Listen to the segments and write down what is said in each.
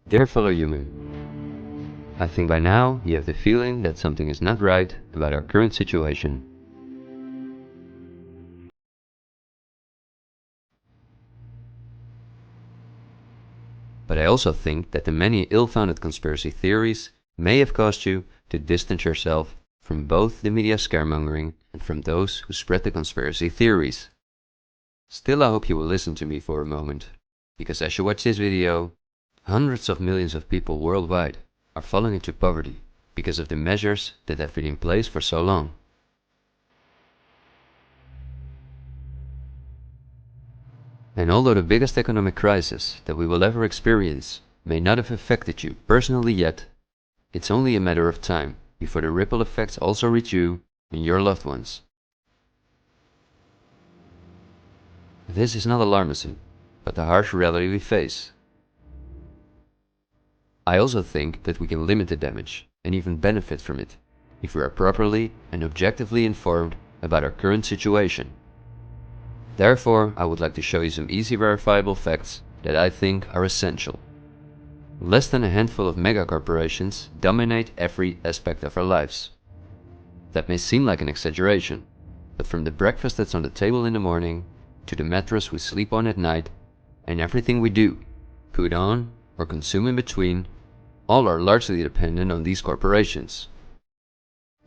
Dear fellow human, I think by now you have the feeling that something is not right about our current situation. But I also think that the many ill-founded conspiracy theories may have caused you to distance yourself from both the media scaremongering and from those who spread the conspiracy theories. Still, I hope you will listen to me for a moment, because as you watch this video, hundreds of millions of people worldwide are falling into poverty because of the measures that have been in place for so long. And although the biggest economic crisis that we will ever experience may not have affected you personally yet, it's only a matter of time before the ripple effects also reach you and your loved ones. This is not alarmism, but the harsh reality we face. I also think that we can limit the damage and even benefit from it if we are properly and objectively informed about our current situation. Therefore, I would like to show you some easy verifiable facts that I think are essential. Less than a handful of megacorporations dominate every aspect of our lives. That may seem like an exaggeration, but from the breakfast that's on the table in the morning, to the mattress we sleep on at night, and everything we do, put on, or consume in between, all are largely dependent on these corporations.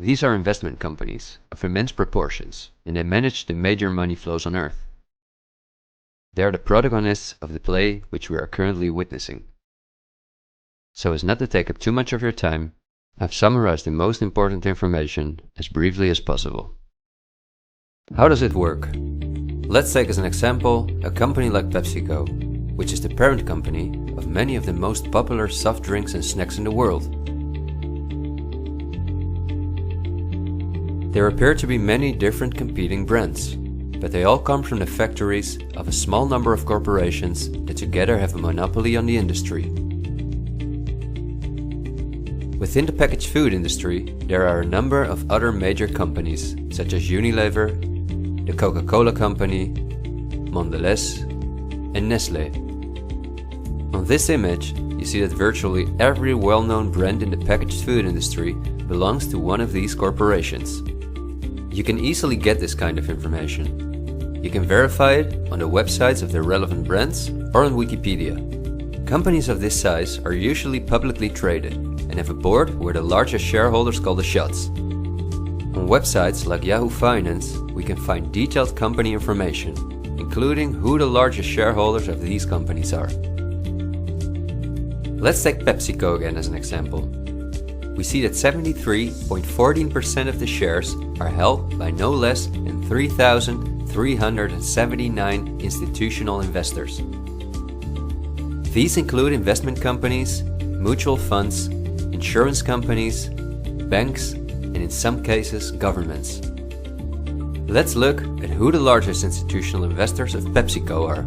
These are investment companies of immense proportions, and they manage the major money flows on Earth. They are the protagonists of the play which we are currently witnessing. So as not to take up too much of your time, I've summarized the most important information as briefly as possible. How does it work? Let's take as an example a company like PepsiCo, which is the parent company of many of the most popular soft drinks and snacks in the world. There appear to be many different competing brands, but they all come from the factories of a small number of corporations that together have a monopoly on the industry. Within the packaged food industry, there are a number of other major companies, such as Unilever, the Coca-Cola Company, Mondelez, and Nestlé. On this image, you see that virtually every well-known brand in the packaged food industry belongs to one of these corporations. You can easily get this kind of information. You can verify it on the websites of the relevant brands or on Wikipedia. Companies of this size are usually publicly traded and have a board where the largest shareholders call the shots. On websites like Yahoo Finance, we can find detailed company information, including who the largest shareholders of these companies are. Let's take PepsiCo again as an example. We see that 73.14% of the shares are held by no less than 3,379 institutional investors. These include investment companies, mutual funds, insurance companies, banks, and in some cases governments. Let's look at who the largest institutional investors of PepsiCo are.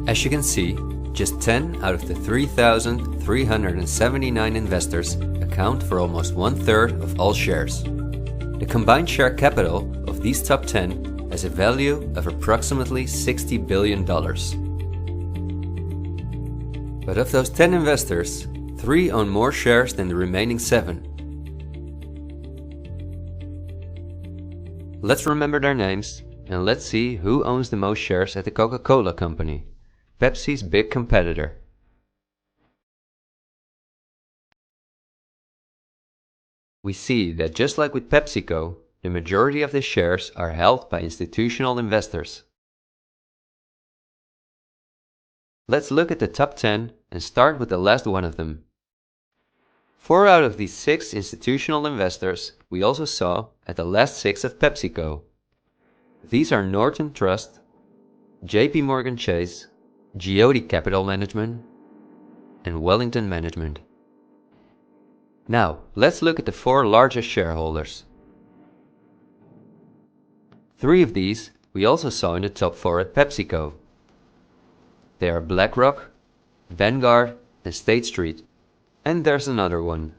As you can see, just 10 out of the 3,379 investors account for almost 1/3 of all shares. The combined share capital of these top 10 has a value of approximately $60 billion. But of those 10 investors, 3 own more shares than the remaining 7. Let's remember their names and let's see who owns the most shares at the Coca-Cola Company, Pepsi's big competitor. We see that just like with PepsiCo, the majority of the shares are held by institutional investors. Let's look at the top 10 and start with the last one of them. 4 out of these 6 institutional investors we also saw at the last 6 of PepsiCo. These are Norton Trust, JP Morgan Chase, Geody Capital Management, and Wellington Management. Now, let's look at the 4 largest shareholders. 3 of these we also saw in the top 4 at PepsiCo. They are BlackRock, Vanguard, and State Street. And there's another one,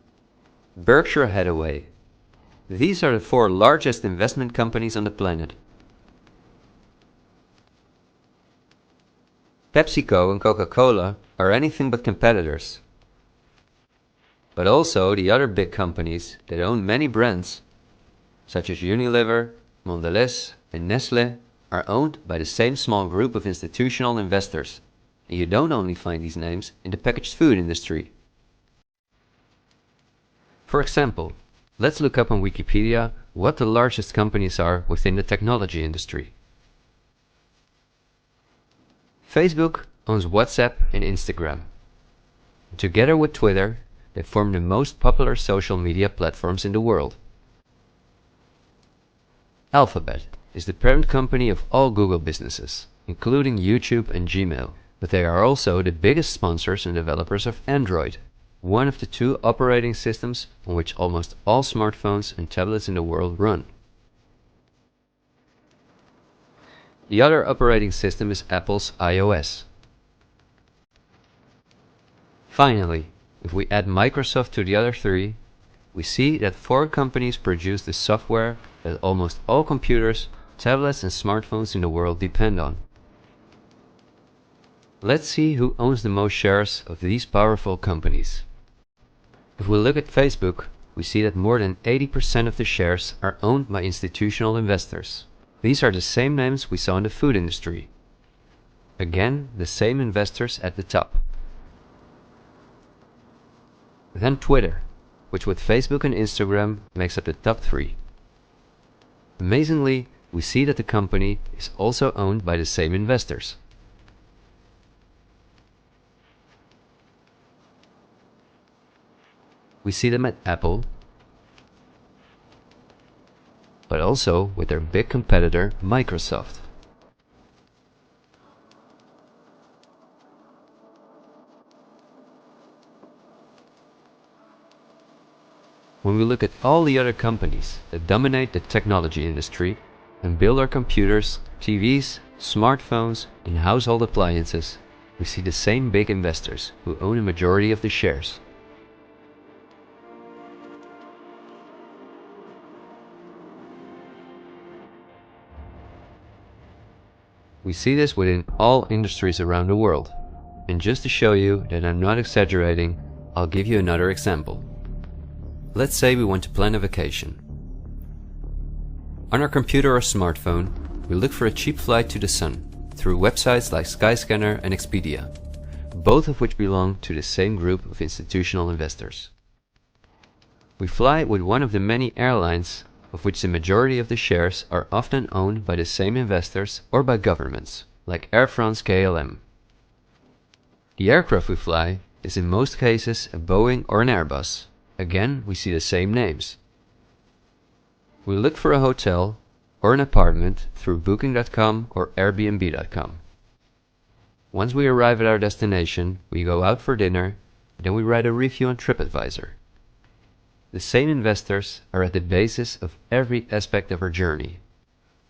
Berkshire Hathaway. These are the 4 largest investment companies on the planet. PepsiCo and Coca-Cola are anything but competitors. But also the other big companies that own many brands, such as Unilever, Mondelez, and Nestle, are owned by the same small group of institutional investors, and you don't only find these names in the packaged food industry. For example, let's look up on Wikipedia what the largest companies are within the technology industry. Facebook owns WhatsApp and Instagram. Together with Twitter, they form the most popular social media platforms in the world. Alphabet is the parent company of all Google businesses, including YouTube and Gmail, but they are also the biggest sponsors and developers of Android, one of the two operating systems on which almost all smartphones and tablets in the world run. The other operating system is Apple's iOS. Finally, if we add Microsoft to the other three, we see that 4 companies produce the software that almost all computers, tablets and smartphones in the world depend on. Let's see who owns the most shares of these powerful companies. If we look at Facebook, we see that more than 80% of the shares are owned by institutional investors. These are the same names we saw in the food industry. Again, the same investors at the top. Then Twitter, which with Facebook and Instagram makes up the top 3. Amazingly, we see that the company is also owned by the same investors. We see them at Apple, but also with their big competitor Microsoft. When we look at all the other companies that dominate the technology industry and build our computers, TVs, smartphones, and household appliances, we see the same big investors who own a majority of the shares. We see this within all industries around the world. And just to show you that I'm not exaggerating, I'll give you another example. Let's say we want to plan a vacation. On our computer or smartphone, we look for a cheap flight to the sun through websites like Skyscanner and Expedia, both of which belong to the same group of institutional investors. We fly with one of the many airlines of which the majority of the shares are often owned by the same investors or by governments, like Air France-KLM. The aircraft we fly is in most cases a Boeing or an Airbus. Again, we see the same names. We look for a hotel or an apartment through Booking.com or Airbnb.com. Once we arrive at our destination, we go out for dinner, then we write a review on TripAdvisor. The same investors are at the basis of every aspect of our journey,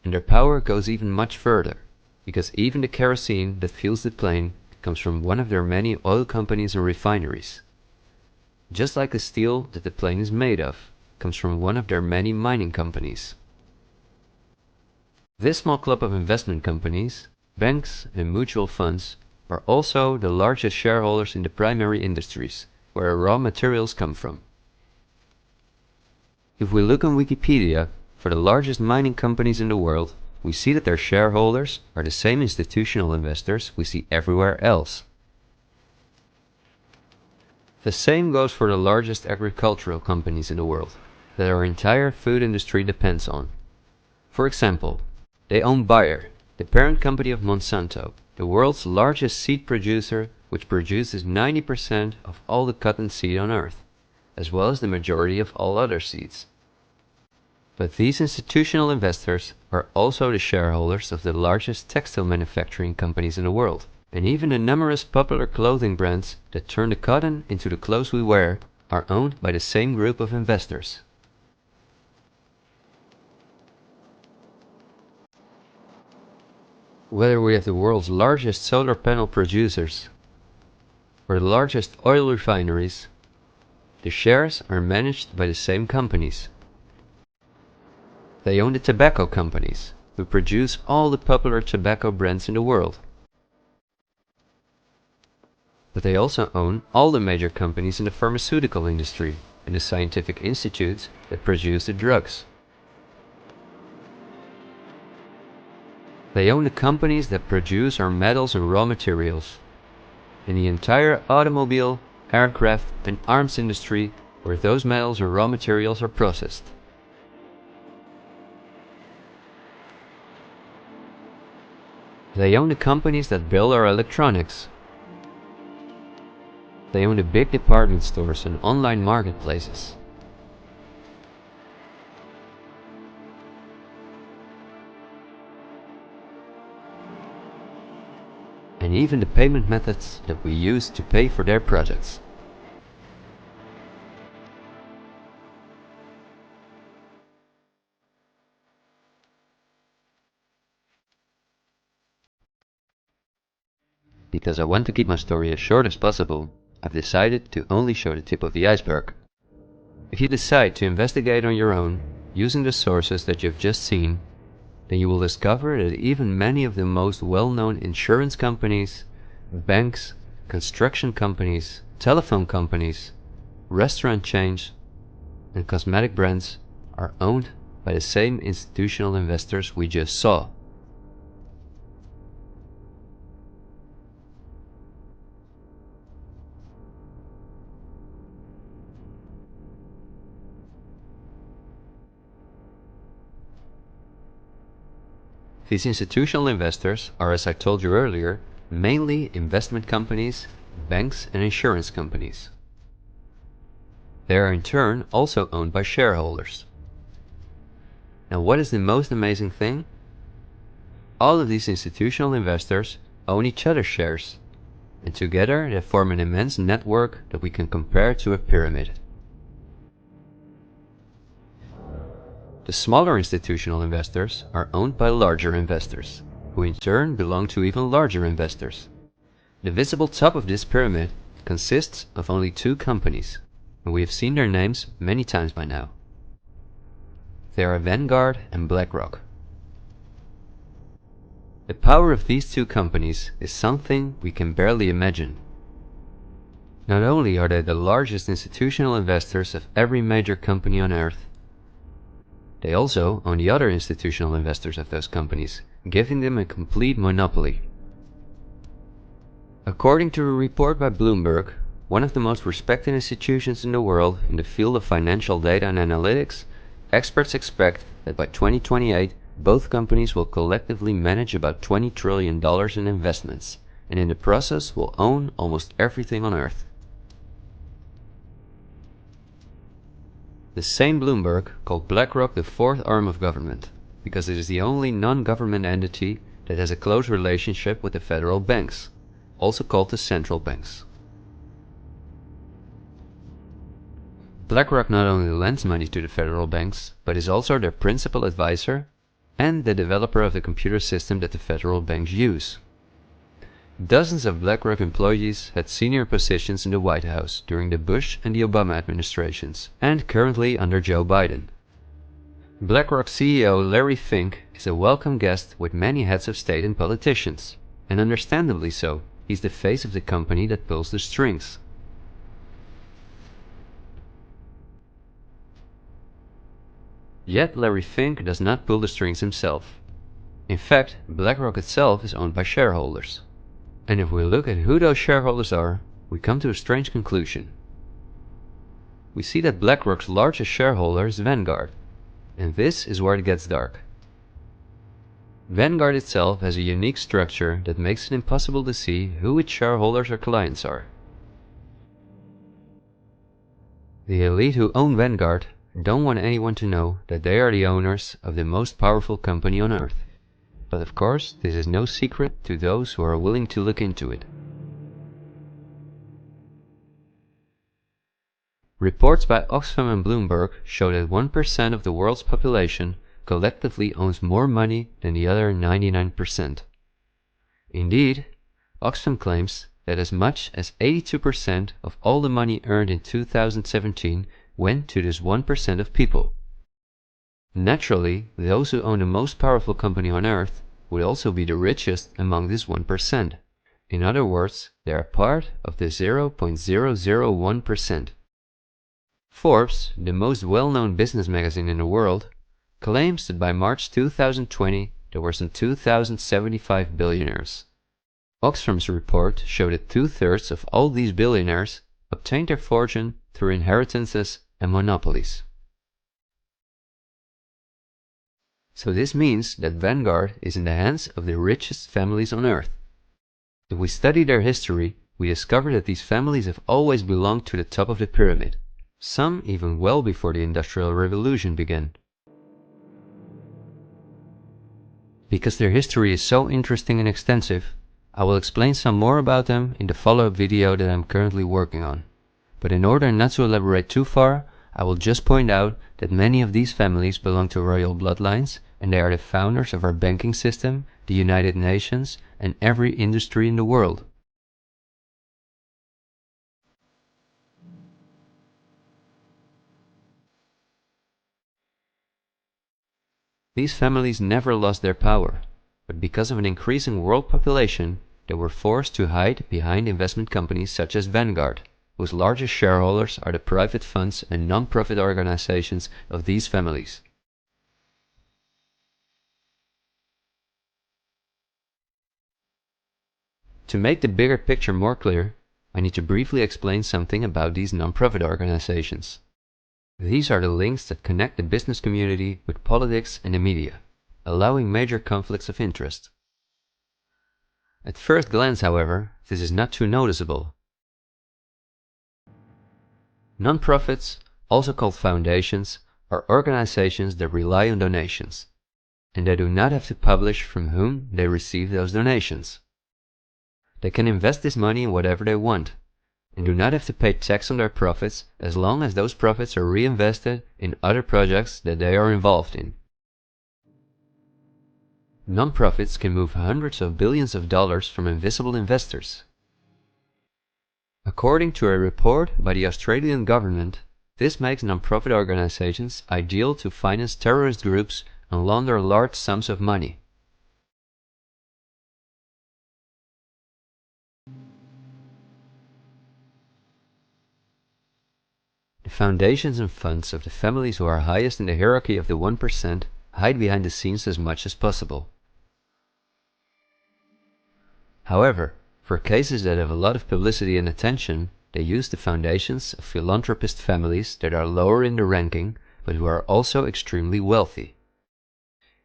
and their power goes even much further, because even the kerosene that fuels the plane comes from one of their many oil companies and refineries. Just like the steel that the plane is made of comes from one of their many mining companies. This small club of investment companies, banks and mutual funds are also the largest shareholders in the primary industries, where raw materials come from. If we look on Wikipedia for the largest mining companies in the world, we see that their shareholders are the same institutional investors we see everywhere else. The same goes for the largest agricultural companies in the world, that our entire food industry depends on. For example, they own Bayer, the parent company of Monsanto, the world's largest seed producer, which produces 90% of all the cotton seed on earth, as well as the majority of all other seeds. But these institutional investors are also the shareholders of the largest textile manufacturing companies in the world, and even the numerous popular clothing brands that turn the cotton into the clothes we wear are owned by the same group of investors. Whether we have the world's largest solar panel producers or the largest oil refineries, the shares are managed by the same companies. They own the tobacco companies, who produce all the popular tobacco brands in the world. But they also own all the major companies in the pharmaceutical industry and the scientific institutes that produce the drugs. They own the companies that produce our metals and raw materials, and the entire automobile, aircraft and arms industry where those metals and raw materials are processed. They own the companies that build our electronics. They own the big department stores and online marketplaces. And even the payment methods that we use to pay for their projects. Because I want to keep my story as short as possible, I've decided to only show the tip of the iceberg. If you decide to investigate on your own, using the sources that you've just seen, then you will discover that even many of the most well-known insurance companies, banks, construction companies, telephone companies, restaurant chains, and cosmetic brands are owned by the same institutional investors we just saw. These institutional investors are, as I told you earlier, mainly investment companies, banks and insurance companies. They are in turn also owned by shareholders. Now, what is the most amazing thing? All of these institutional investors own each other's shares, and together they form an immense network that we can compare to a pyramid. The smaller institutional investors are owned by larger investors, who in turn belong to even larger investors. The visible top of this pyramid consists of only two companies, and we have seen their names many times by now. They are Vanguard and BlackRock. The power of these two companies is something we can barely imagine. Not only are they the largest institutional investors of every major company on Earth, they also own the other institutional investors of those companies, giving them a complete monopoly. According to a report by Bloomberg, one of the most respected institutions in the world in the field of financial data and analytics, experts expect that by 2028 both companies will collectively manage about $20 trillion in investments, and in the process will own almost everything on Earth. The same Bloomberg called BlackRock the fourth arm of government, because it is the only non-government entity that has a close relationship with the federal banks, also called the central banks. BlackRock not only lends money to the federal banks, but is also their principal advisor and the developer of the computer system that the federal banks use. Dozens of BlackRock employees had senior positions in the White House during the Bush and the Obama administrations, and currently under Joe Biden. BlackRock CEO Larry Fink is a welcome guest with many heads of state and politicians, and understandably so. He's the face of the company that pulls the strings. Yet Larry Fink does not pull the strings himself. In fact, BlackRock itself is owned by shareholders. And if we look at who those shareholders are, we come to a strange conclusion. We see that BlackRock's largest shareholder is Vanguard, and this is where it gets dark. Vanguard itself has a unique structure that makes it impossible to see who its shareholders or clients are. The elite who own Vanguard don't want anyone to know that they are the owners of the most powerful company on Earth. But of course, this is no secret to those who are willing to look into it. Reports by Oxfam and Bloomberg show that 1% of the world's population collectively owns more money than the other 99%. Indeed, Oxfam claims that as much as 82% of all the money earned in 2017 went to this 1% of people. Naturally, those who own the most powerful company on Earth would also be the richest among this 1%. In other words, they are part of the 0.001%. Forbes, the most well-known business magazine in the world, claims that by March 2020 there were some 2,075 billionaires. Oxfam's report showed that 2/3 of all these billionaires obtained their fortune through inheritances and monopolies. So this means that Vanguard is in the hands of the richest families on earth. If we study their history, we discover that these families have always belonged to the top of the pyramid, some even well before the Industrial Revolution began. Because their history is so interesting and extensive, I will explain some more about them in the follow-up video that I am currently working on. But in order not to elaborate too far, I will just point out that many of these families belong to royal bloodlines, and they are the founders of our banking system, the United Nations, and every industry in the world. These families never lost their power, but because of an increasing world population, they were forced to hide behind investment companies such as Vanguard, whose largest shareholders are the private funds and non-profit organizations of these families. To make the bigger picture more clear, I need to briefly explain something about these non-profit organizations. These are the links that connect the business community with politics and the media, allowing major conflicts of interest. At first glance, however, this is not too noticeable. Non-profits, also called foundations, are organizations that rely on donations, and they do not have to publish from whom they receive those donations. They can invest this money in whatever they want, and do not have to pay tax on their profits as long as those profits are reinvested in other projects that they are involved in. Non-profits can move hundreds of billions of dollars from invisible investors. According to a report by the Australian government, this makes non-profit organizations ideal to finance terrorist groups and launder large sums of money. The foundations and funds of the families who are highest in the hierarchy of the 1% hide behind the scenes as much as possible. However, for cases that have a lot of publicity and attention, they use the foundations of philanthropist families that are lower in the ranking, but who are also extremely wealthy.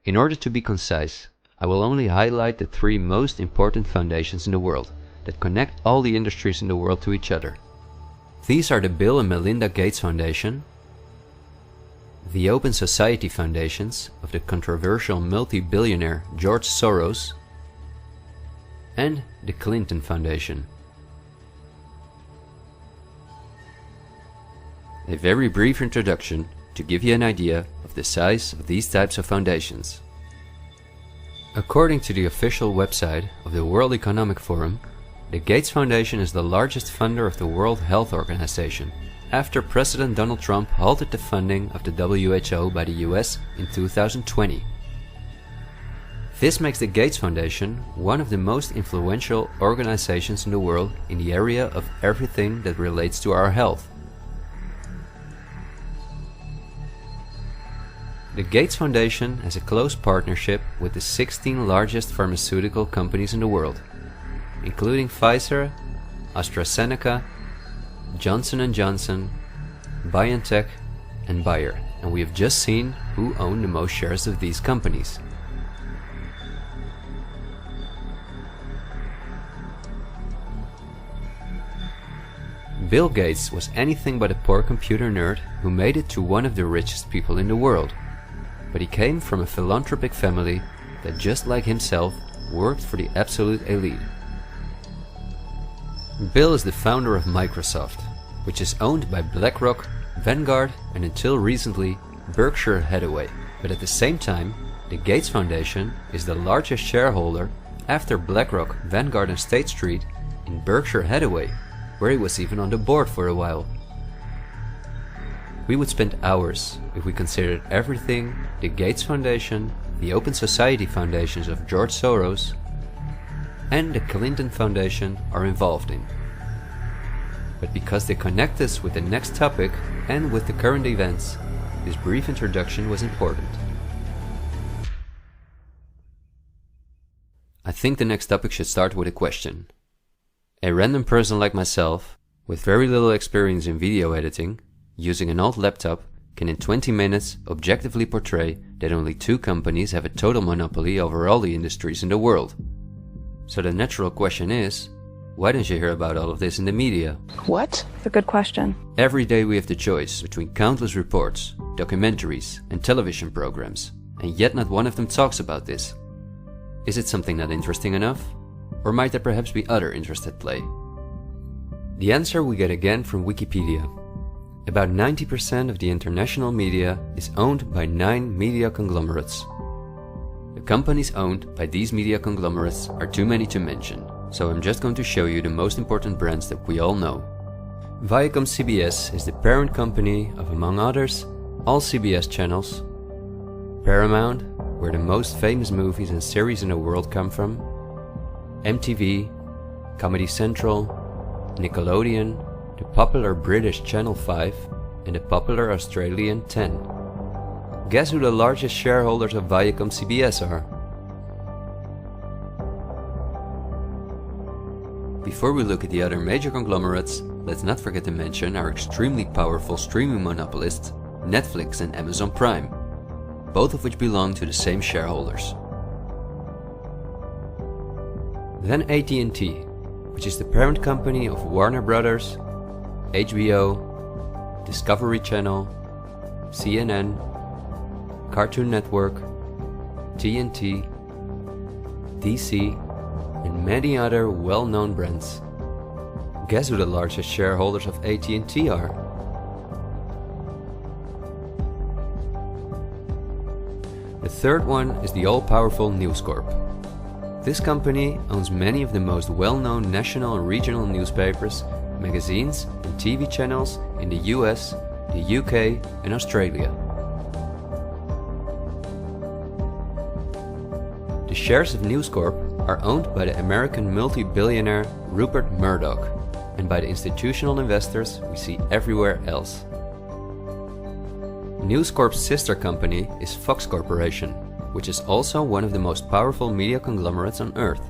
In order to be concise, I will only highlight the 3 most important foundations in the world that connect all the industries in the world to each other. These are the Bill and Melinda Gates Foundation, the Open Society Foundations of the controversial multi-billionaire George Soros, and the Clinton Foundation. A very brief introduction to give you an idea of the size of these types of foundations. According to the official website of the World Economic Forum, the Gates Foundation is the largest funder of the World Health Organization, after President Donald Trump halted the funding of the WHO by the US in 2020. This makes the Gates Foundation one of the most influential organizations in the world in the area of everything that relates to our health. The Gates Foundation has a close partnership with the 16 largest pharmaceutical companies in the world, including Pfizer, AstraZeneca, Johnson & Johnson, BioNTech, and Bayer, and we have just seen who own the most shares of these companies. Bill Gates was anything but a poor computer nerd who made it to one of the richest people in the world, but he came from a philanthropic family that, just like himself, worked for the absolute elite. Bill is the founder of Microsoft, which is owned by BlackRock, Vanguard, and until recently Berkshire Hathaway. But at the same time, the Gates Foundation is the largest shareholder after BlackRock, Vanguard and State Street in Berkshire Hathaway, where he was even on the board for a while. We would spend hours if we considered everything the Gates Foundation, the Open Society Foundations of George Soros, and the Clinton Foundation are involved in. But because they connect us with the next topic and with the current events, this brief introduction was important. I think the next topic should start with a question. A random person like myself, with very little experience in video editing, using an old laptop, can in 20 minutes objectively portray that only 2 companies have a total monopoly over all the industries in the world. So the natural question is, why don't you hear about all of this in the media? What? It's a good question. Every day we have the choice between countless reports, documentaries, and television programs, and yet not one of them talks about this. Is it something not interesting enough? Or might there perhaps be other interests at play? The answer we get again from Wikipedia. About 90% of the international media is owned by 9 media conglomerates. The companies owned by these media conglomerates are too many to mention, so I'm just going to show you the most important brands that we all know. Viacom CBS is the parent company of, among others, all CBS channels, Paramount, where the most famous movies and series in the world come from, MTV, Comedy Central, Nickelodeon, the popular British Channel 5 and the popular Australian 10. Guess who the largest shareholders of Viacom CBS are? Before we look at the other major conglomerates, let's not forget to mention our extremely powerful streaming monopolists, Netflix and Amazon Prime, both of which belong to the same shareholders. Then AT&T, which is the parent company of Warner Brothers, HBO, Discovery Channel, CNN, Cartoon Network, TNT, DC, and many other well-known brands. Guess who the largest shareholders of AT&T are? The third one is the all-powerful News Corp. This company owns many of the most well-known national and regional newspapers, magazines and TV channels in the US, the UK and Australia. The shares of News Corp are owned by the American multi-billionaire Rupert Murdoch and by the institutional investors we see everywhere else. News Corp's sister company is Fox Corporation, which is also one of the most powerful media conglomerates on Earth.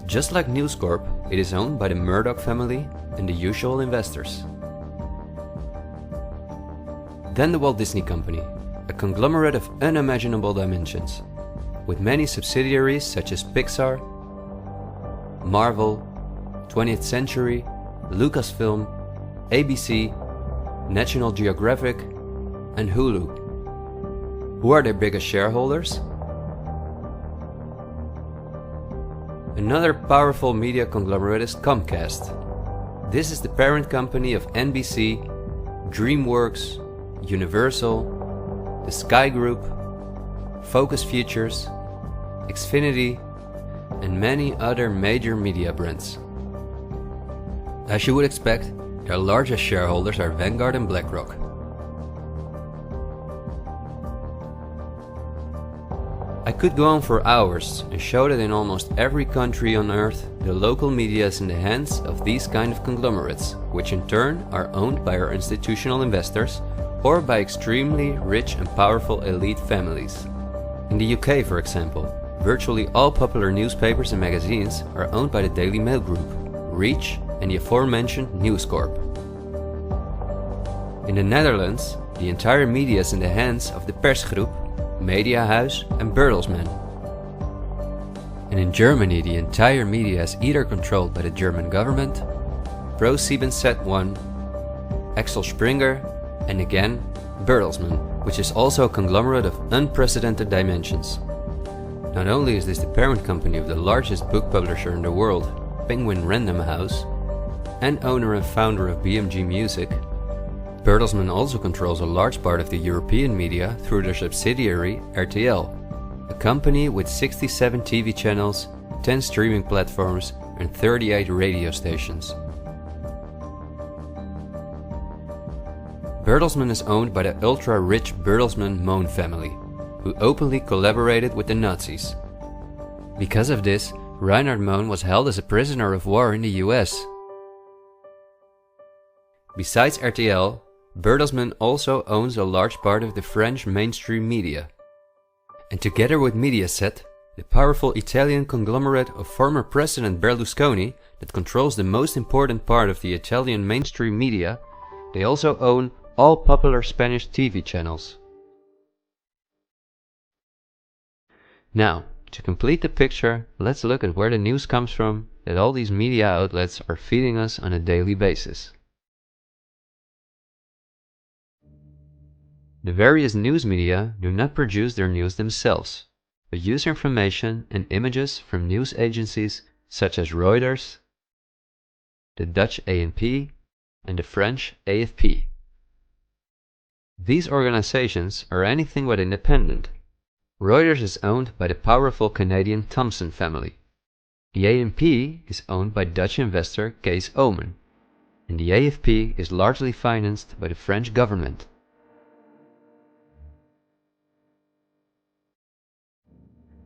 Just like News Corp, it is owned by the Murdoch family and the usual investors. Then the Walt Disney Company, a conglomerate of unimaginable dimensions, with many subsidiaries such as Pixar, Marvel, 20th Century, Lucasfilm, ABC, National Geographic, and Hulu. Who are their biggest shareholders? Another powerful media conglomerate is Comcast. This is the parent company of NBC, DreamWorks, Universal, the Sky Group, Focus Features, Xfinity, and many other major media brands. As you would expect, their largest shareholders are Vanguard and BlackRock. I could go on for hours and show that in almost every country on Earth, the local media is in the hands of these kind of conglomerates, which in turn are owned by our institutional investors or by extremely rich and powerful elite families. In the UK, for example, virtually all popular newspapers and magazines are owned by the Daily Mail Group, Reach, and the aforementioned News Corp. In the Netherlands, the entire media is in the hands of the Persgroep, Mediahuis, and Bertelsmann. And in Germany, the entire media is either controlled by the German government, Pro701, Axel Springer, and again, Bertelsmann, which is also a conglomerate of unprecedented dimensions. Not only is this the parent company of the largest book publisher in the world, Penguin Random House, and owner and founder of BMG Music, Bertelsmann also controls a large part of the European media through their subsidiary RTL, a company with 67 TV channels, 10 streaming platforms, and 38 radio stations. Bertelsmann is owned by the ultra-rich Bertelsmann-Mohn family, who openly collaborated with the Nazis. Because of this, Reinhard Mohn was held as a prisoner of war in the US. Besides RTL, Bertelsmann also owns a large part of the French mainstream media. And together with Mediaset, the powerful Italian conglomerate of former President Berlusconi that controls the most important part of the Italian mainstream media, they also own all popular Spanish TV channels. Now, to complete the picture, let's look at where the news comes from that all these media outlets are feeding us on a daily basis. The various news media do not produce their news themselves, but use information and images from news agencies such as Reuters, the Dutch ANP, and the French AFP. These organizations are anything but independent. Reuters is owned by the powerful Canadian Thomson family. The ANP is owned by Dutch investor Kees Omen, and the AFP is largely financed by the French government.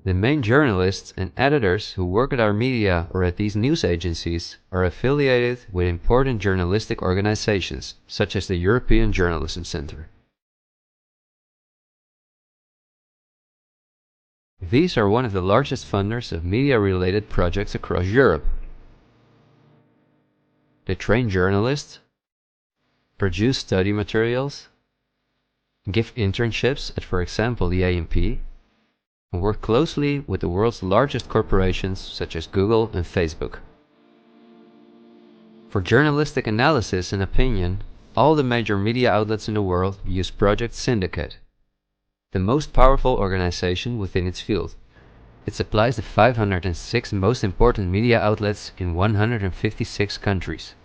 The main journalists and editors who work at our media or at these news agencies are affiliated with important journalistic organizations, such as the European Journalism Centre. These are one of the largest funders of media-related projects across Europe. They train journalists, produce study materials, give internships at, for example, the ANP, and work closely with the world's largest corporations such as Google and Facebook. For journalistic analysis and opinion, all the major media outlets in the world use Project Syndicate, the most powerful organization within its field. It supplies the 506 most important media outlets in 156 countries.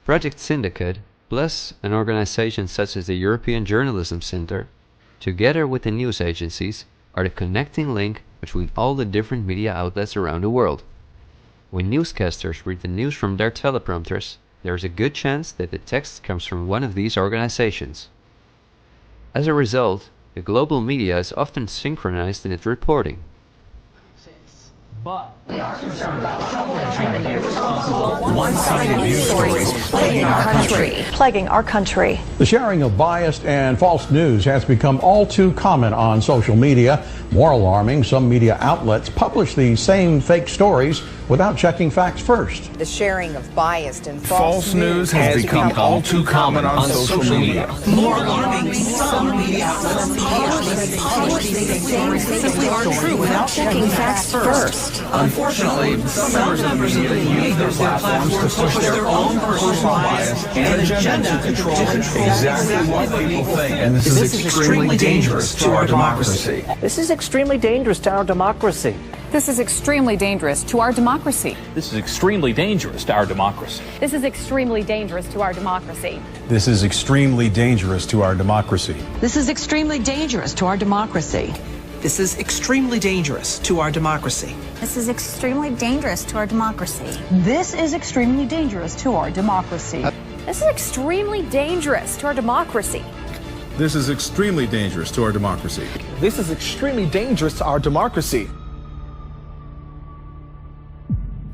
Project Syndicate, plus an organization such as the European Journalism Centre, together with the news agencies, are the connecting link between all the different media outlets around the world. When newscasters read the news from their teleprompters, there is a good chance that the text comes from one of these organizations. As a result, the global media is often synchronized in its reporting. But one-sided news stories Plaguing our country. The sharing of biased and false news has become all too common on social media. More alarming, some media outlets publish these same fake stories without checking facts first. The sharing of biased and false news has become all too common on social media. More alarming, some media outlets publish these same fake stories without checking facts first. Unfortunately, some members of the media use their platforms to push their own personal bias and agenda to control exactly what people think. And this is extremely dangerous to our democracy. This is extremely dangerous to our democracy. This is extremely dangerous to our democracy. This is extremely dangerous to our democracy. This is extremely dangerous to our democracy. This is extremely dangerous to our democracy. This is extremely dangerous to our democracy. This is extremely dangerous to our democracy. This is extremely dangerous to our democracy. This is extremely dangerous to our democracy. This is extremely dangerous to our democracy. This is extremely dangerous to our democracy. This is extremely dangerous to our democracy.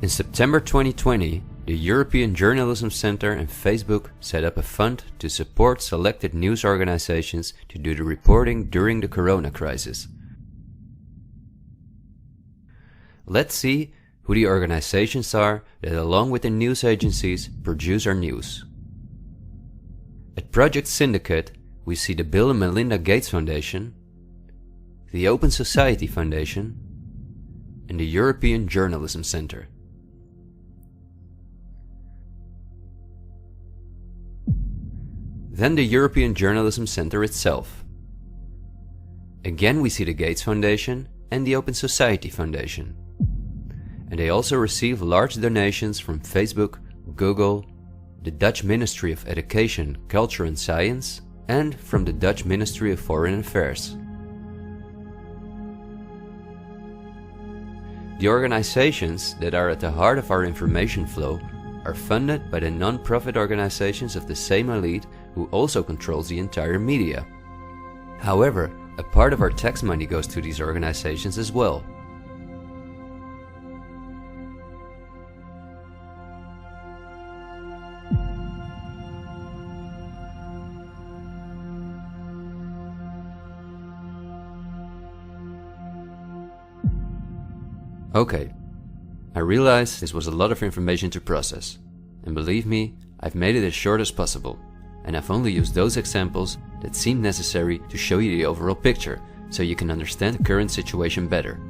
In September 2020, the European Journalism Centre and Facebook set up a fund to support selected news organizations to do the reporting during the corona crisis. Let's see who the organizations are that, along with the news agencies, produce our news. At Project Syndicate, we see the Bill and Melinda Gates Foundation, the Open Society Foundation, and the European Journalism Centre. Then the European Journalism Centre itself. Again we see the Gates Foundation and the Open Society Foundation. And they also receive large donations from Facebook, Google, the Dutch Ministry of Education, Culture and Science, and from the Dutch Ministry of Foreign Affairs. The organizations that are at the heart of our information flow are funded by the non-profit organizations of the same elite who also controls the entire media. However, a part of our tax money goes to these organizations as well. Okay, I realize this was a lot of information to process, and believe me, I've made it as short as possible, and I've only used those examples that seem necessary to show you the overall picture, so you can understand the current situation better.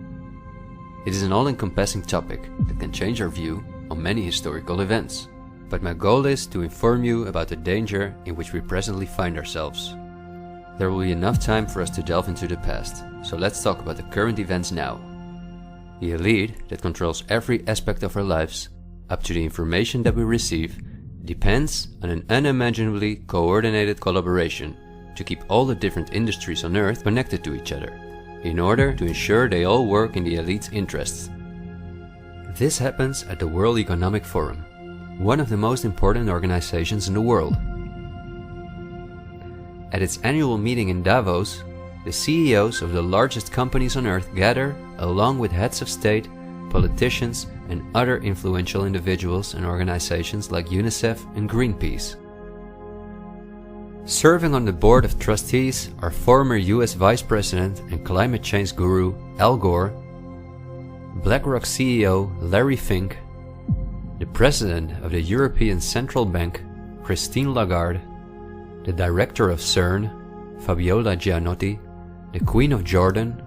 It is an all-encompassing topic that can change our view on many historical events, but my goal is to inform you about the danger in which we presently find ourselves. There will be enough time for us to delve into the past, so let's talk about the current events now. The elite that controls every aspect of our lives, up to the information that we receive, depends on an unimaginably coordinated collaboration to keep all the different industries on Earth connected to each other, in order to ensure they all work in the elite's interests. This happens at the World Economic Forum, one of the most important organizations in the world. At its annual meeting in Davos, the CEOs of the largest companies on Earth gather along with heads of state, politicians, and other influential individuals and organizations like UNICEF and Greenpeace. Serving on the board of trustees are former US Vice President and climate change guru Al Gore, BlackRock CEO Larry Fink, the President of the European Central Bank Christine Lagarde, the Director of CERN Fabiola Gianotti, the Queen of Jordan,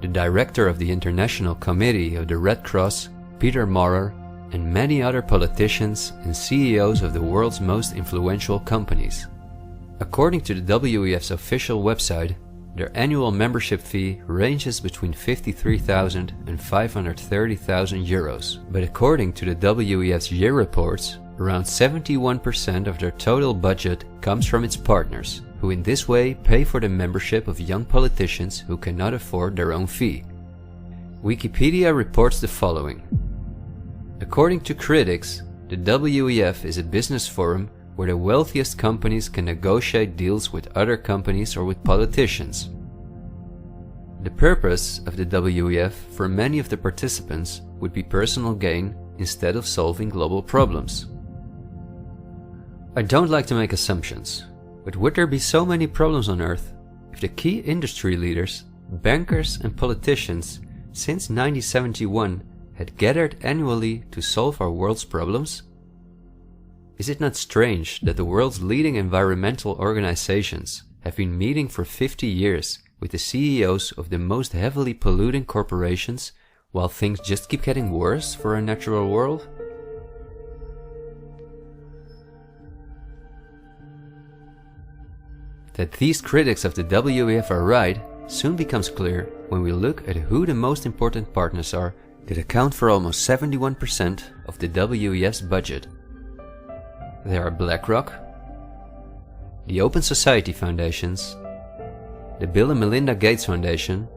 the Director of the International Committee of the Red Cross Peter Maurer, and many other politicians and CEOs of the world's most influential companies. According to the WEF's official website, their annual membership fee ranges between 53,000 and 530,000 euros, but according to the WEF's year reports, around 71% of their total budget comes from its partners, who in this way pay for the membership of young politicians who cannot afford their own fee. Wikipedia reports the following. According to critics, the WEF is a business forum where the wealthiest companies can negotiate deals with other companies or with politicians. The purpose of the WEF for many of the participants would be personal gain instead of solving global problems. I don't like to make assumptions, but would there be so many problems on Earth if the key industry leaders, bankers and politicians since 1971 had gathered annually to solve our world's problems? Is it not strange that the world's leading environmental organizations have been meeting for 50 years with the CEOs of the most heavily polluting corporations while things just keep getting worse for our natural world? That these critics of the WEF are right soon becomes clear when we look at who the most important partners are that account for almost 71% of the WEF's budget. There are BlackRock, the Open Society Foundations, the Bill and Melinda Gates Foundation,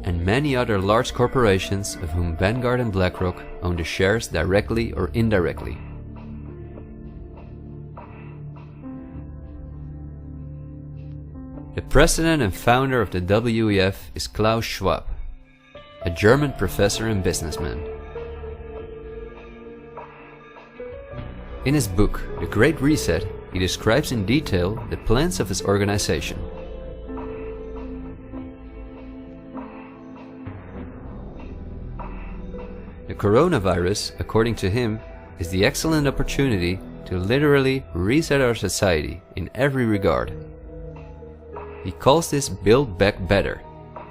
and many other large corporations of whom Vanguard and BlackRock own the shares directly or indirectly. The president and founder of the WEF is Klaus Schwab, a German professor and businessman. In his book, The Great Reset, he describes in detail the plans of his organization. The coronavirus, according to him, is the excellent opportunity to literally reset our society in every regard. He calls this Build Back Better,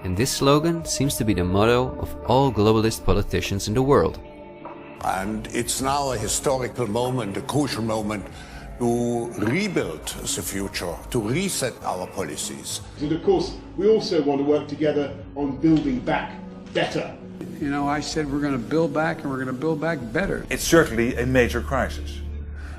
and this slogan seems to be the motto of all globalist politicians in the world. And it's now a historical moment, a crucial moment, to rebuild the future, to reset our policies. And of course, we also want to work together on building back better. You know, I said we're going to build back and we're going to build back better. It's certainly a major crisis,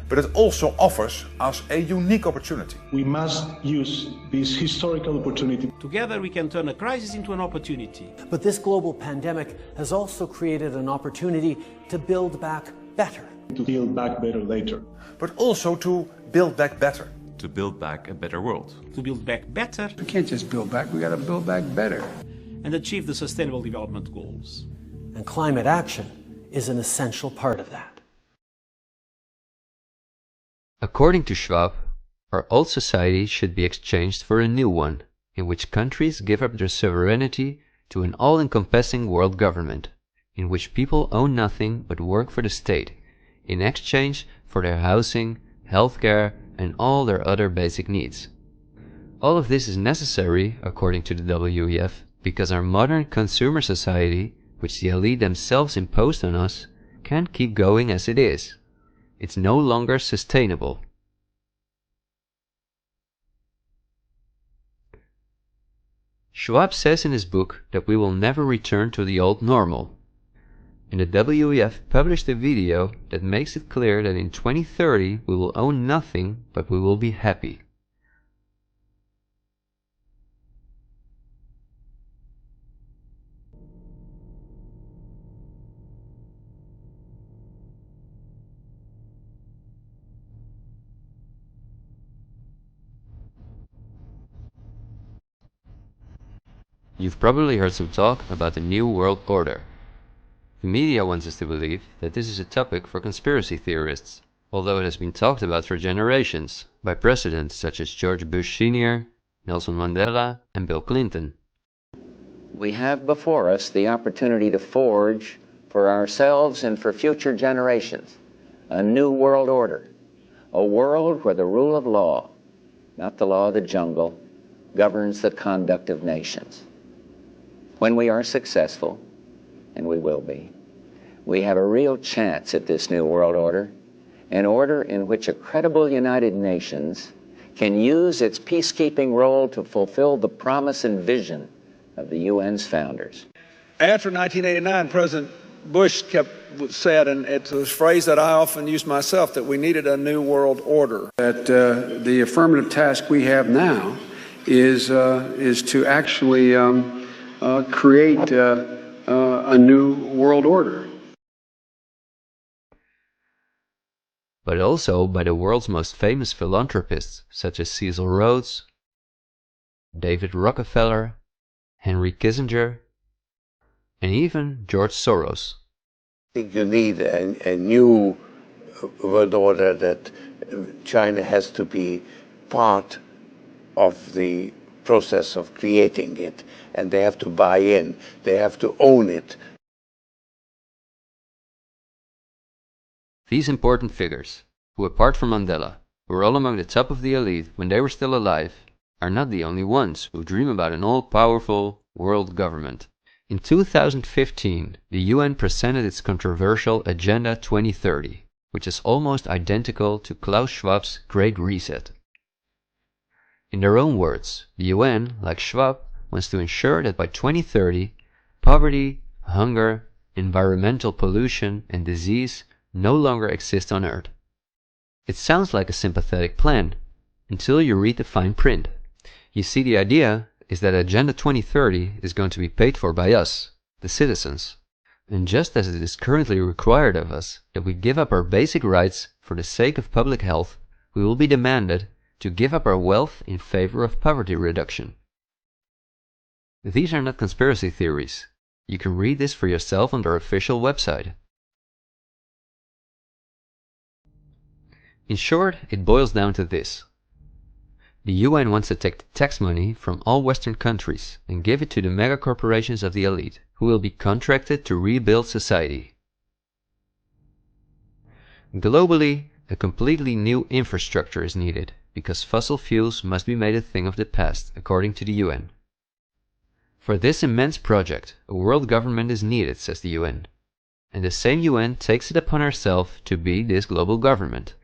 but it also offers us a unique opportunity. We must use this historical opportunity. Together we can turn a crisis into an opportunity. But this global pandemic has also created an opportunity to build back better. To build back better later. But also to build back better. To build back a better world. To build back better. We can't just build back, we got to build back better. And achieve the Sustainable Development Goals. And climate action is an essential part of that. According to Schwab, our old society should be exchanged for a new one, in which countries give up their sovereignty to an all-encompassing world government, in which people own nothing but work for the state, in exchange for their housing, healthcare, and all their other basic needs. All of this is necessary, according to the WEF, because our modern consumer society, which the elite themselves imposed on us, can't keep going as it is. It's no longer sustainable. Schwab says in his book that we will never return to the old normal. And the WEF published a video that makes it clear that in 2030 we will own nothing, but we will be happy. You've probably heard some talk about the New World Order. The media wants us to believe that this is a topic for conspiracy theorists, although it has been talked about for generations by presidents such as George Bush Sr., Nelson Mandela, and Bill Clinton. We have before us the opportunity to forge for ourselves and for future generations a new world order, a world where the rule of law, not the law of the jungle, governs the conduct of nations. When we are successful, and we will be, we have a real chance at this new world order, an order in which a credible United Nations can use its peacekeeping role to fulfill the promise and vision of the UN's founders. After 1989, President Bush said, and it's a phrase that I often use myself, that we needed a new world order. That the affirmative task we have now is to actually create a new world order. But also by the world's most famous philanthropists such as Cecil Rhodes, David Rockefeller, Henry Kissinger, and even George Soros. I think you need a new world order, that China has to be part of the process of creating it, and they have to buy in, they have to own it. These important figures, who apart from Mandela, were all among the top of the elite when they were still alive, are not the only ones who dream about an all-powerful world government. In 2015, the UN presented its controversial Agenda 2030, which is almost identical to Klaus Schwab's Great Reset. In their own words, the UN, like Schwab, wants to ensure that by 2030, poverty, hunger, environmental pollution, and disease no longer exist on Earth. It sounds like a sympathetic plan, until you read the fine print. You see, the idea is that Agenda 2030 is going to be paid for by us, the citizens. And just as it is currently required of us that we give up our basic rights for the sake of public health, we will be demanded to give up our wealth in favor of poverty reduction. These are not conspiracy theories. You can read this for yourself on their official website. In short, it boils down to this. The UN wants to take the tax money from all Western countries and give it to the megacorporations of the elite, who will be contracted to rebuild society. Globally, a completely new infrastructure is needed, because fossil fuels must be made a thing of the past, according to the UN. For this immense project, a world government is needed, says the UN. And the same UN takes it upon herself to be this global government.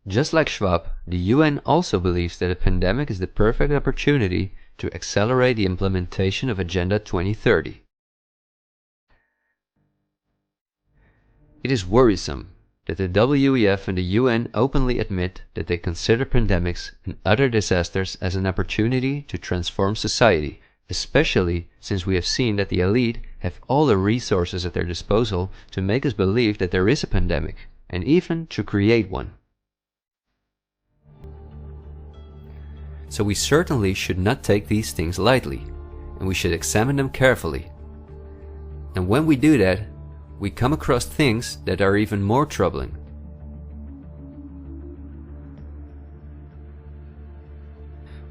Just like Schwab, the UN also believes that a pandemic is the perfect opportunity to accelerate the implementation of Agenda 2030. It is worrisome that the WEF and the UN openly admit that they consider pandemics and other disasters as an opportunity to transform society, especially since we have seen that the elite have all the resources at their disposal to make us believe that there is a pandemic, and even to create one. So we certainly should not take these things lightly, and we should examine them carefully. And when we do that, we come across things that are even more troubling.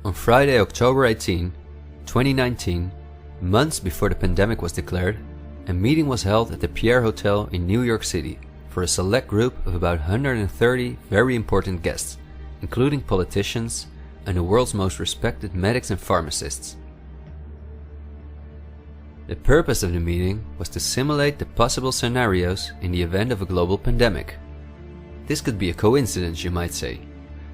On Friday, October 18, 2019, months before the pandemic was declared, a meeting was held at the Pierre Hotel in New York City for a select group of about 130 very important guests, including politicians and the world's most respected medics and pharmacists. The purpose of the meeting was to simulate the possible scenarios in the event of a global pandemic. This could be a coincidence, you might say.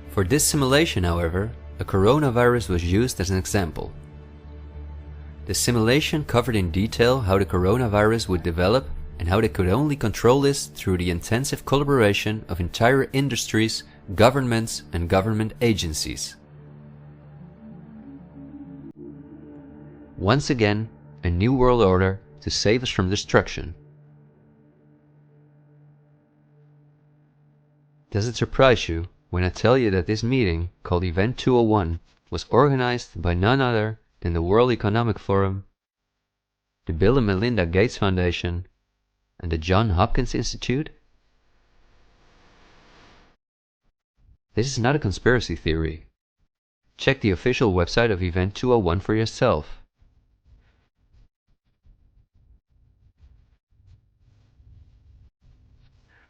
For this simulation, however, a coronavirus was used as an example. The simulation covered in detail how the coronavirus would develop and how they could only control this through the intensive collaboration of entire industries, governments, and government agencies. Once again, a new world order to save us from destruction. Does it surprise you when I tell you that this meeting, called Event 201, was organized by none other than the World Economic Forum, the Bill and Melinda Gates Foundation, and the Johns Hopkins Institute? This is not a conspiracy theory. Check the official website of Event 201 for yourself.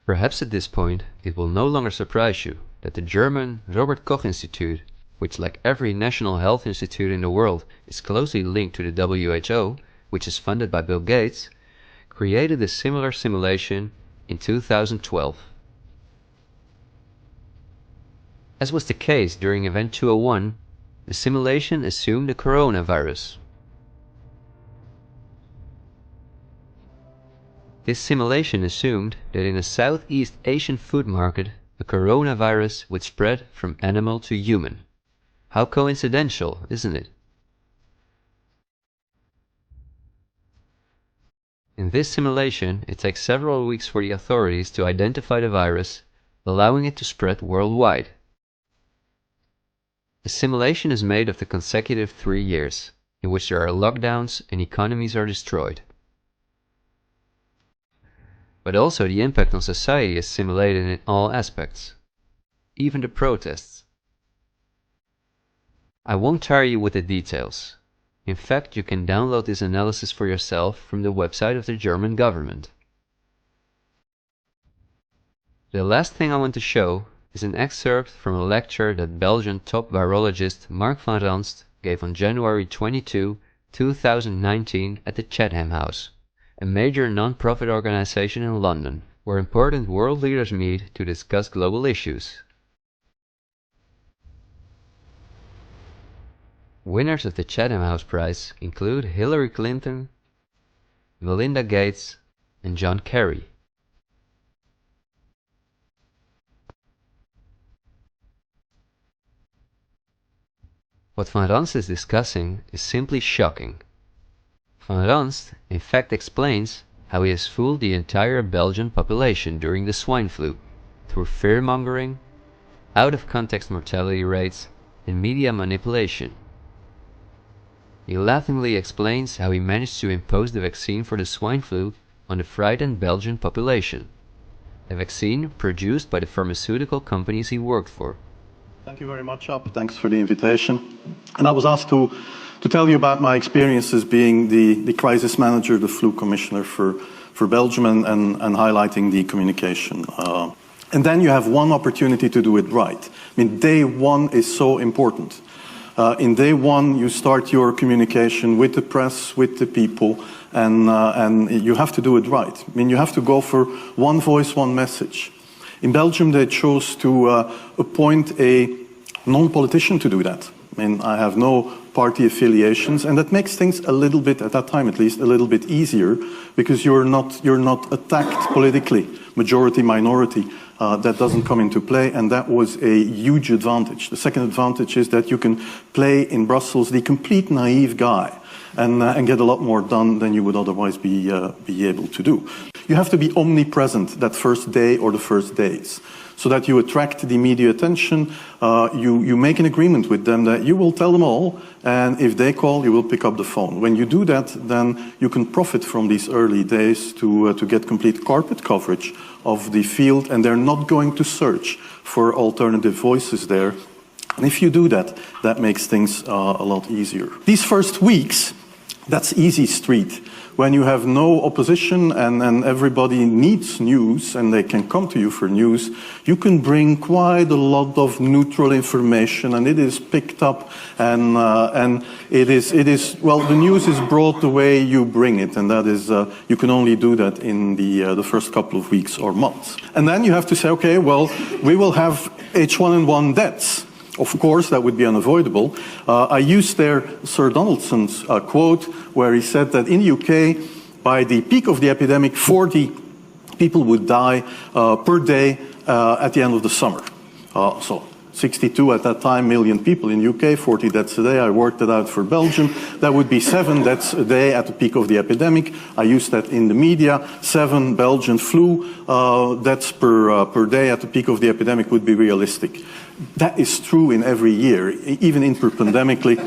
Perhaps at this point it will no longer surprise you that the German Robert Koch Institute, which like every national health institute in the world is closely linked to the WHO, which is funded by Bill Gates, created a similar simulation in 2012. As was the case during Event 201, the simulation assumed the coronavirus. This simulation assumed that in a Southeast Asian food market, a coronavirus would spread from animal to human. How coincidental, isn't it? In this simulation, it takes several weeks for the authorities to identify the virus, allowing it to spread worldwide. The simulation is made of the consecutive 3 years, in which there are lockdowns and economies are destroyed. But also the impact on society is simulated in all aspects, even the protests. I won't tire you with the details. In fact, you can download this analysis for yourself from the website of the German government. The last thing I want to show is an excerpt from a lecture that Belgian top virologist Mark van Ranst gave on January 22, 2019 at the Chatham House, a major non-profit organization in London, where important world leaders meet to discuss global issues. Winners of the Chatham House Prize include Hillary Clinton, Melinda Gates, and John Kerry. What Van Ranst is discussing is simply shocking. Van Ranst in fact explains how he has fooled the entire Belgian population during the swine flu through fear-mongering, out-of-context mortality rates, and media manipulation. He laughingly explains how he managed to impose the vaccine for the swine flu on the frightened Belgian population, a vaccine produced by the pharmaceutical companies he worked for. Thank you very much, Ab. Thanks for the invitation. And I was asked to tell you about my experiences being the crisis manager, the flu commissioner for Belgium, and highlighting the communication. And then you have one opportunity to do it right. I mean, day one is so important. In day one, you start your communication with the press, with the people, and you have to do it right. I mean, you have to go for one voice, one message. In Belgium, they chose to appoint a non-politician to do that. I mean, I have no party affiliations, and that makes things a little bit, at that time at least, a little bit easier, because you're not attacked politically, majority, minority. That doesn't come into play, and that was a huge advantage. The second advantage is that you can play in Brussels the complete naive guy and get a lot more done than you would otherwise be able to do. You have to be omnipresent that first day or the first days, so that you attract the media attention. You make an agreement with them that you will tell them all, and if they call, you will pick up the phone. When you do that, then you can profit from these early days to get complete carpet coverage of the field, and they're not going to search for alternative voices there. And if you do that, that makes things a lot easier. These first weeks, that's easy street when you have no opposition and everybody needs news and they can come to you for news, you can bring quite a lot of neutral information, and it is picked up, and it is well, the news is brought the way you bring it, and that is you can only do that in the first couple of weeks or months. And then you have to say, okay, well, we will have H1N1 deaths. Of course, that would be unavoidable. I used there Sir Donaldson's quote, where he said that in the UK, by the peak of the epidemic, 40 people would die per day at the end of the summer. So 62 at that time million people in the UK, 40 deaths a day. I worked it out for Belgium. That would be 7 deaths a day at the peak of the epidemic. I used that in the media. 7 Belgian flu deaths per day at the peak of the epidemic would be realistic. That is true in every year, even interpandemically.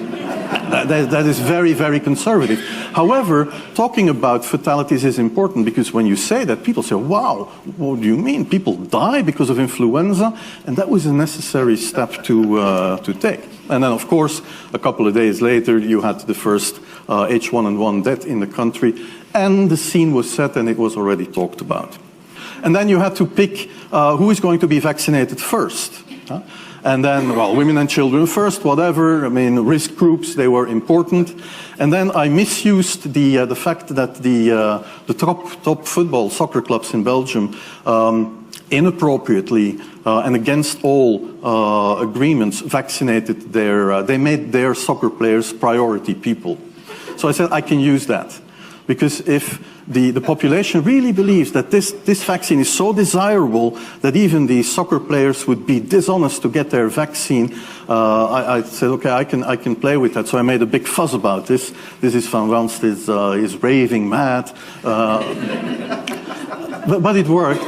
That is very, very conservative. However, talking about fatalities is important, because when you say that, people say, wow, what do you mean? People die because of influenza? And that was a necessary step to take. And then, of course, a couple of days later, you had the first H1N1 death in the country, and the scene was set and it was already talked about. And then you had to pick who is going to be vaccinated first. And then, well, women and children first, whatever. I mean, risk groups, they were important. And then I misused the fact that the top football soccer clubs in Belgium inappropriately and against all agreements vaccinated they made their soccer players priority people. So I said I can use that, because if the population really believes that this vaccine is so desirable that even the soccer players would be dishonest to get their vaccine, I said, okay, I can play with that. So I made a big fuss about this. This is Van Ranst is raving mad, but it worked.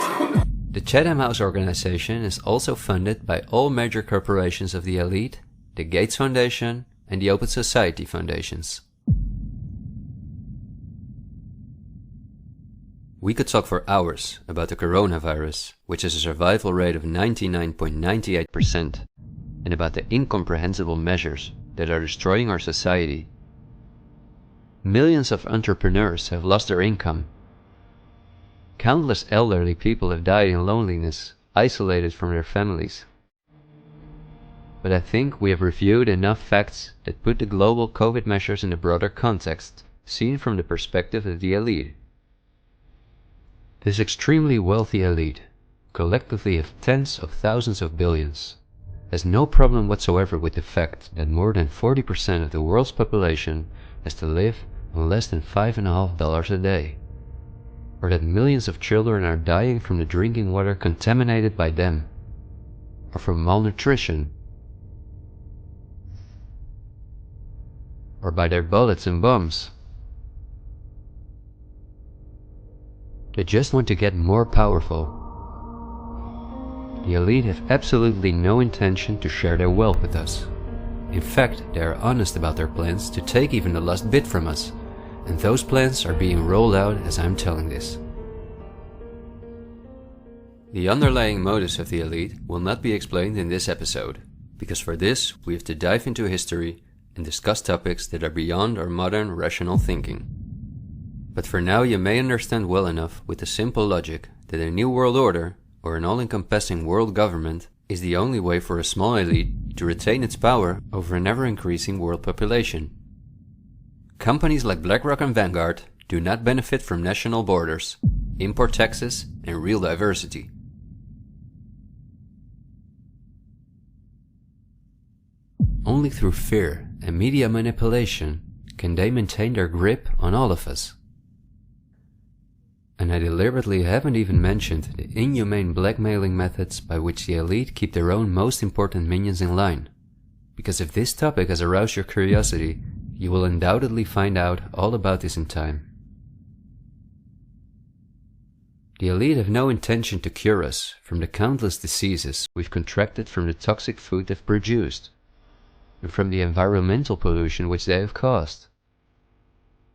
The Chatham House organization is also funded by all major corporations of the elite, the Gates Foundation and the Open Society Foundations. We could talk for hours about the coronavirus, which has a survival rate of 99.98%, and about the incomprehensible measures that are destroying our society. Millions of entrepreneurs have lost their income. Countless elderly people have died in loneliness, isolated from their families. But I think we have reviewed enough facts that put the global COVID measures in a broader context, seen from the perspective of the elite. This extremely wealthy elite, collectively of tens of thousands of billions, has no problem whatsoever with the fact that more than 40% of the world's population has to live on less than $5.50 a day, or that millions of children are dying from the drinking water contaminated by them, or from malnutrition, or by their bullets and bombs. They just want to get more powerful. The elite have absolutely no intention to share their wealth with us. In fact, they are honest about their plans to take even the last bit from us, and those plans are being rolled out as I'm telling this. The underlying motives of the elite will not be explained in this episode, because for this we have to dive into history and discuss topics that are beyond our modern rational thinking. But for now you may understand well enough with the simple logic that a new world order, or an all-encompassing world government, is the only way for a small elite to retain its power over an ever-increasing world population. Companies like BlackRock and Vanguard do not benefit from national borders, import taxes, and real diversity. Only through fear and media manipulation can they maintain their grip on all of us. And I deliberately haven't even mentioned the inhumane blackmailing methods by which the elite keep their own most important minions in line. Because if this topic has aroused your curiosity, you will undoubtedly find out all about this in time. The elite have no intention to cure us from the countless diseases we've contracted from the toxic food they've produced, and from the environmental pollution which they have caused.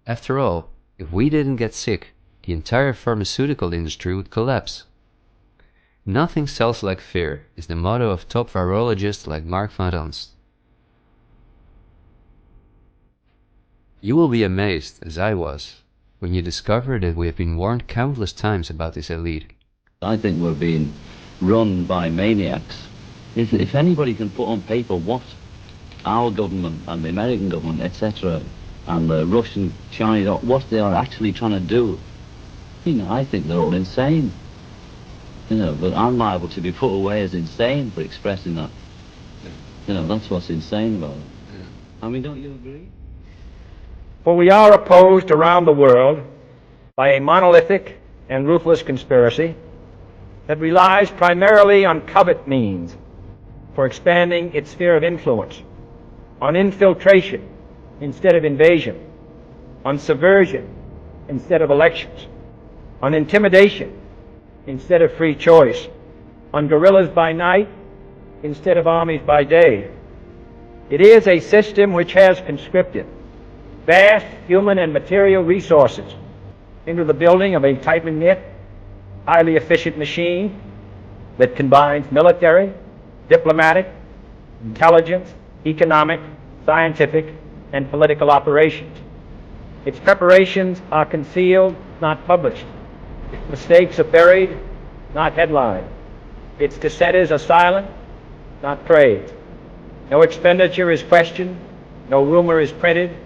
After all, if we didn't get sick, the entire pharmaceutical industry would collapse. Nothing sells like fear is the motto of top virologists like Mark van Ranst. You will be amazed, as I was, when you discover that we have been warned countless times about this elite. I think we're being run by maniacs. If anybody can put on paper what our government and the American government, etc., and the Russian, Chinese, what they are actually trying to do, I think they're all insane. But I'm liable to be put away as insane for expressing that. That's what's insane about it. I mean, don't you agree? For we are opposed around the world by a monolithic and ruthless conspiracy that relies primarily on covert means for expanding its sphere of influence, on infiltration instead of invasion, on subversion instead of elections, on intimidation instead of free choice, on guerrillas by night instead of armies by day. It is a system which has conscripted vast human and material resources into the building of a tightly knit, highly efficient machine that combines military, diplomatic, intelligence, economic, scientific, and political operations. Its preparations are concealed, not published. Its mistakes are buried, not headlined. Its dissenters are silent, not praised. No expenditure is questioned, no rumor is printed,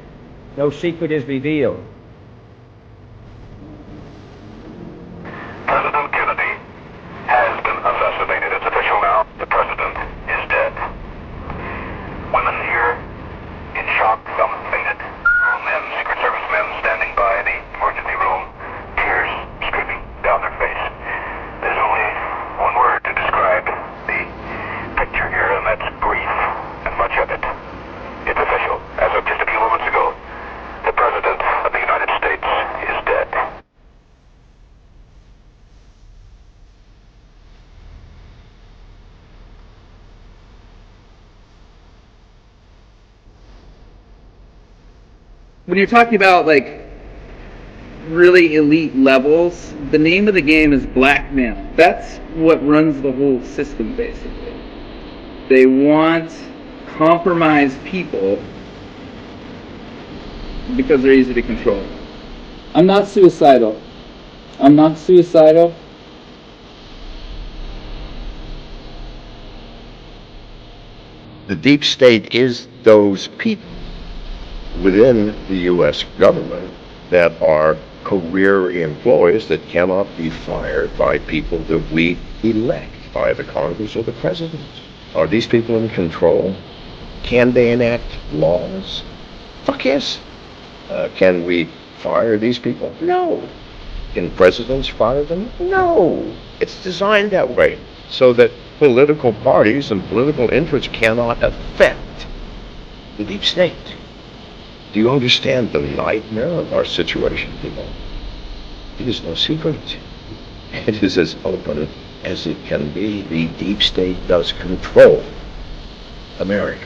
no secret is revealed. President Kennedy has been assassinated. It's official now. The president is dead. Women here in shock, some fainted. Men, Secret Service men standing by the emergency room, tears streaming down their face. There's only one word to describe the picture here, and that's grief, and much of it. It's official. As of just a few moments ago, the President of the United States is dead. When you're talking about really elite levels, the name of the game is blackmail. That's what runs the whole system, basically. They want compromised people because they're easy to control. I'm not suicidal. I'm not suicidal. The deep state is those people within the U.S. government that are career employees that cannot be fired by people that we elect, by the Congress or the President. Are these people in control? Can they enact laws? Fuck yes. Can we fire these people? No. Can presidents fire them? No. It's designed that way so that political parties and political interests cannot affect the deep state. Do you understand the nightmare of our situation, people? It is no secret. It is as open as it can be. The deep state does control America.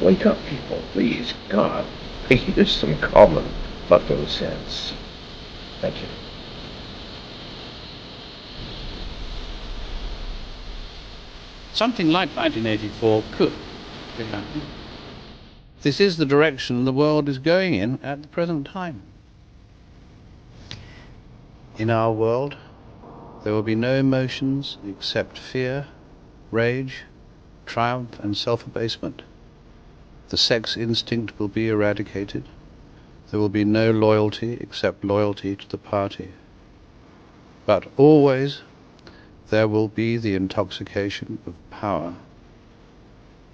Wake up, people, please. God, use some common fucking sense. Thank you. Something like 1984 could be happening. This is the direction the world is going in at the present time. In our world, there will be no emotions except fear, rage, triumph, and self-abasement. The sex instinct will be eradicated. There will be no loyalty except loyalty to the party. But always there will be the intoxication of power.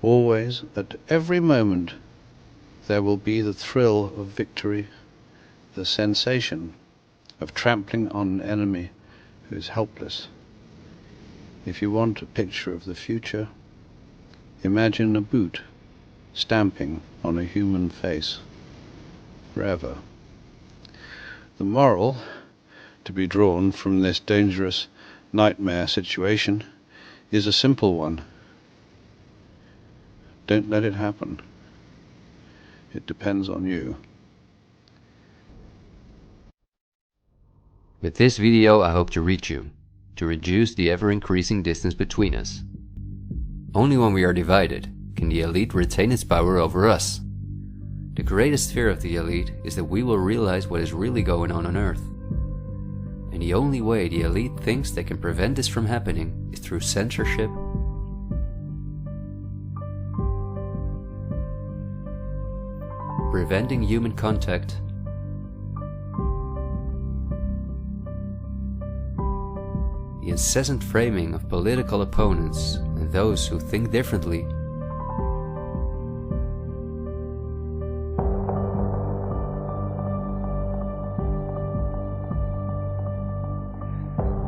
Always, at every moment, there will be the thrill of victory, the sensation of trampling on an enemy who is helpless. If you want a picture of the future, imagine a boot stamping on a human face forever. The moral to be drawn from this dangerous nightmare situation is a simple one. Don't let it happen. It depends on you. With this video I hope to reach you, to reduce the ever-increasing distance between us. Only when we are divided can the elite retain its power over us. The greatest fear of the elite is that we will realize what is really going on Earth. And the only way the elite thinks they can prevent this from happening is through censorship, preventing human contact, the incessant framing of political opponents and those who think differently,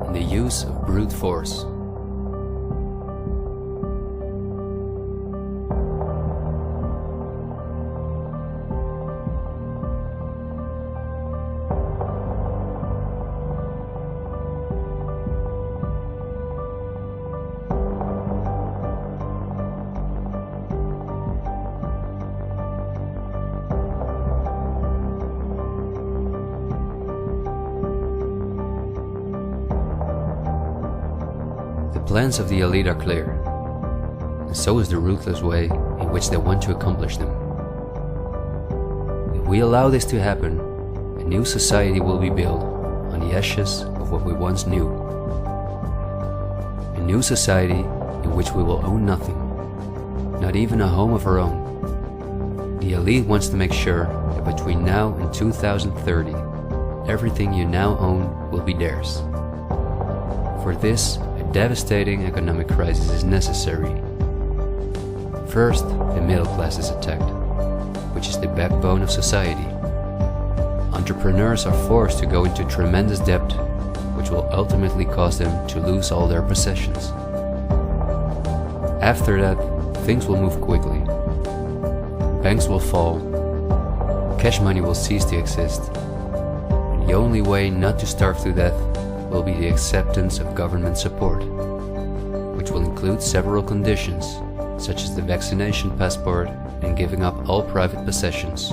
and the use of brute force. The plans of the elite are clear, and so is the ruthless way in which they want to accomplish them. If we allow this to happen, a new society will be built on the ashes of what we once knew. A new society in which we will own nothing, not even a home of our own. The elite wants to make sure that between now and 2030, everything you now own will be theirs. For this, devastating economic crisis is necessary. First, the middle class is attacked, which is the backbone of society. Entrepreneurs are forced to go into tremendous debt, which will ultimately cause them to lose all their possessions. After that, things will move quickly. Banks will fall, cash money will cease to exist, and the only way not to starve to death will be the acceptance of government support, which will include several conditions, such as the vaccination passport and giving up all private possessions.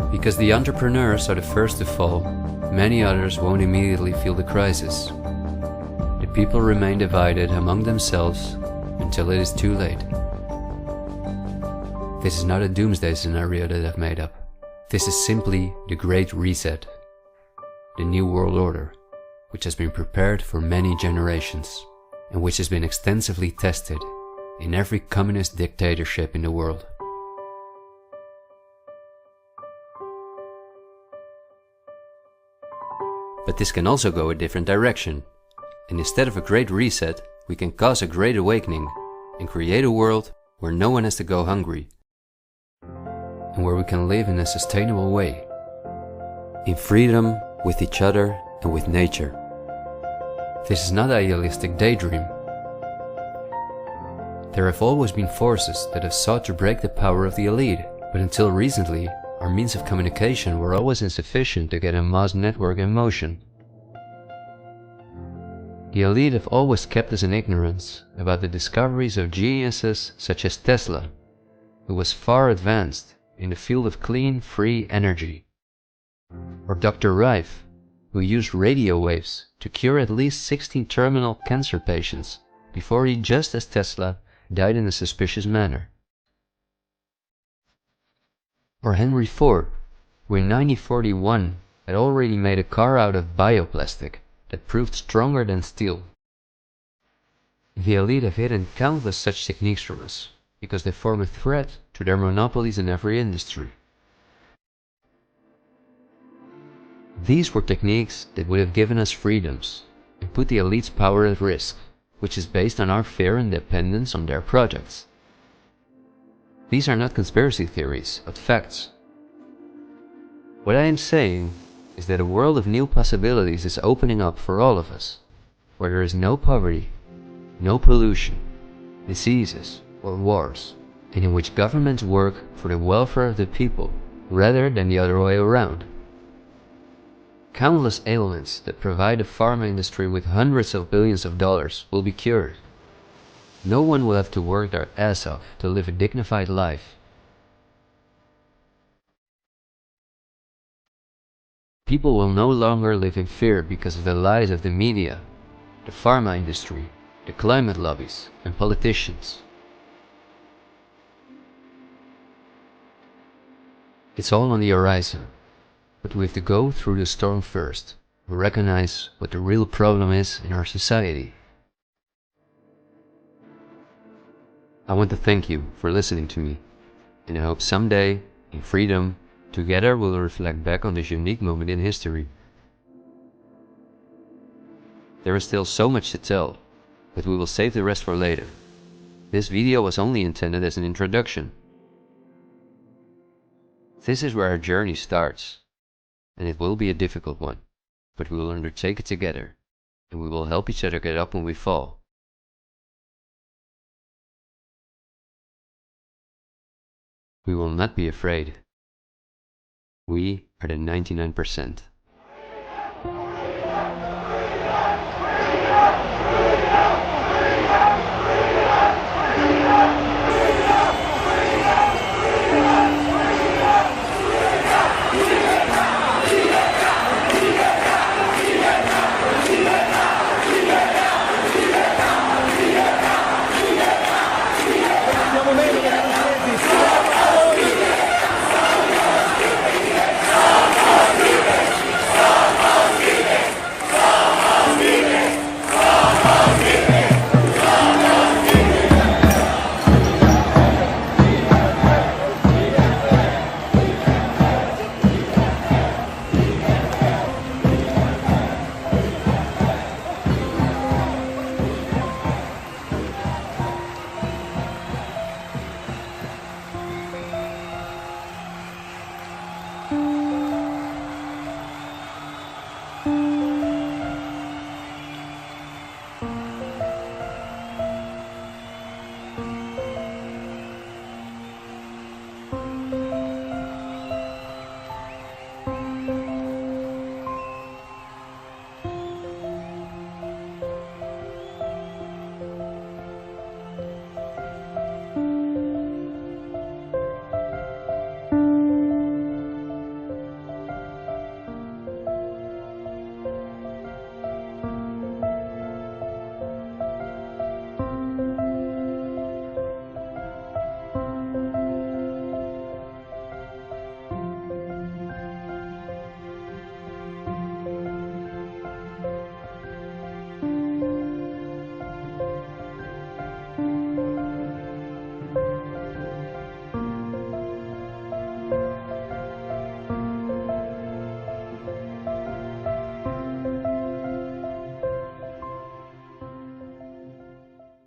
Because the entrepreneurs are the first to fall, many others won't immediately feel the crisis. The people remain divided among themselves until it is too late. This is not a doomsday scenario that I've made up. This is simply the Great Reset. The New World Order, which has been prepared for many generations, and which has been extensively tested in every communist dictatorship in the world. But this can also go a different direction, and instead of a great reset, we can cause a great awakening and create a world where no one has to go hungry, and where we can live in a sustainable way, in freedom with each other and with nature. This is not an idealistic daydream. There have always been forces that have sought to break the power of the elite, but until recently, our means of communication were always insufficient to get a mass network in motion. The elite have always kept us in ignorance about the discoveries of geniuses such as Tesla, who was far advanced in the field of clean, free energy. Or Dr. Rife, who used radio waves to cure at least 16 terminal cancer patients before he, just as Tesla, died in a suspicious manner. Or Henry Ford, who in 1941 had already made a car out of bioplastic that proved stronger than steel. The elite have hidden countless such techniques from us because they form a threat to their monopolies in every industry. These were techniques that would have given us freedoms and put the elite's power at risk, which is based on our fear and dependence on their projects. These are not conspiracy theories, but facts. What I am saying is that a world of new possibilities is opening up for all of us, where there is no poverty, no pollution, diseases, or wars, and in which governments work for the welfare of the people rather than the other way around. Countless ailments that provide the pharma industry with hundreds of billions of dollars will be cured. No one will have to work their ass off to live a dignified life. People will no longer live in fear because of the lies of the media, the pharma industry, the climate lobbies, and politicians. It's all on the horizon, but we have to go through the storm first. We recognize what the real problem is in our society. I want to thank you for listening to me, and I hope someday, in freedom, together we'll reflect back on this unique moment in history. There is still so much to tell, but we will save the rest for later. This video was only intended as an introduction. This is where our journey starts, and it will be a difficult one, but we will undertake it together, and we will help each other get up when we fall. We will not be afraid. We are the 99%.